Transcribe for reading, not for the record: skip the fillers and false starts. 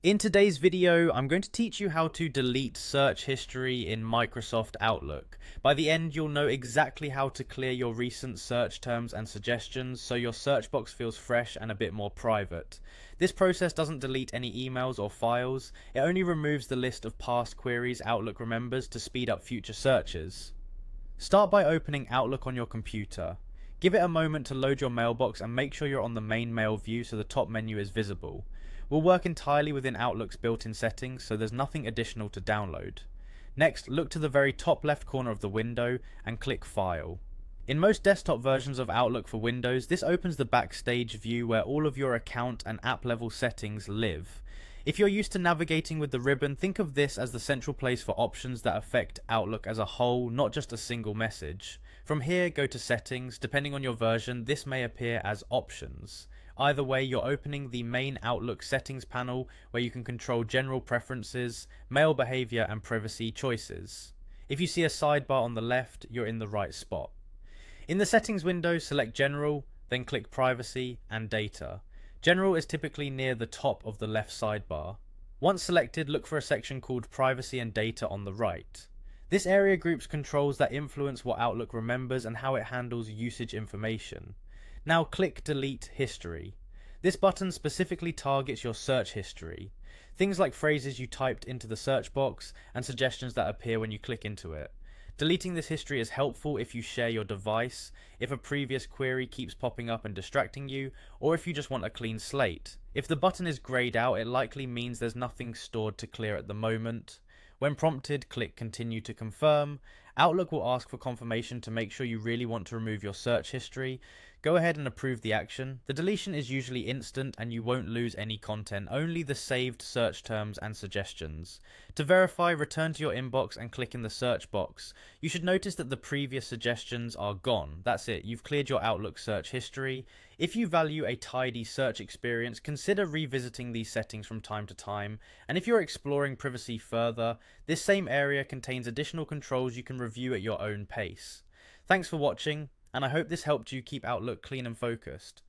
In today's video, I'm going to teach you how to delete search history in Microsoft Outlook. By the end, you'll know exactly how to clear your recent search terms and suggestions so your search box feels fresh and a bit more private. This process doesn't delete any emails or files, it only removes the list of past queries Outlook remembers to speed up future searches. Start by opening Outlook on your computer. Give it a moment to load your mailbox and make sure you're on the main mail view so the top menu is visible. We'll work entirely within Outlook's built-in settings, so there's nothing additional to download. Next, look to the very top left corner of the window and click File. In most desktop versions of Outlook for Windows, this opens the Backstage view where all of your account and app level settings live. If you're used to navigating with the ribbon, think of this as the central place for options that affect Outlook as a whole, not just a single message. From here, go to Settings. Depending on your version, this may appear as Options. Either way, you're opening the main Outlook settings panel where you can control general preferences, mail behavior, and privacy choices. If you see a sidebar on the left, you're in the right spot. In the settings window, select General, then click Privacy and Data. General is typically near the top of the left sidebar. Once selected, look for a section called Privacy and Data on the right. This area groups controls that influence what Outlook remembers and how it handles usage information. Now click Delete History. This button specifically targets your search history. Things like phrases you typed into the search box and suggestions that appear when you click into it. Deleting this history is helpful if you share your device, if a previous query keeps popping up and distracting you, or if you just want a clean slate. If the button is greyed out, it likely means there's nothing stored to clear at the moment. When prompted, click Continue to confirm. Outlook will ask for confirmation to make sure you really want to remove your search history. Go ahead and approve the action. The deletion is usually instant and you won't lose any content, only the saved search terms and suggestions. To verify, return to your inbox and click in the search box. You should notice that the previous suggestions are gone. That's it, you've cleared your Outlook search history. If you value a tidy search experience, consider revisiting these settings from time to time. And if you're exploring privacy further, this same area contains additional controls you can review at your own pace. Thanks for watching, and I hope this helped you keep Outlook clean and focused.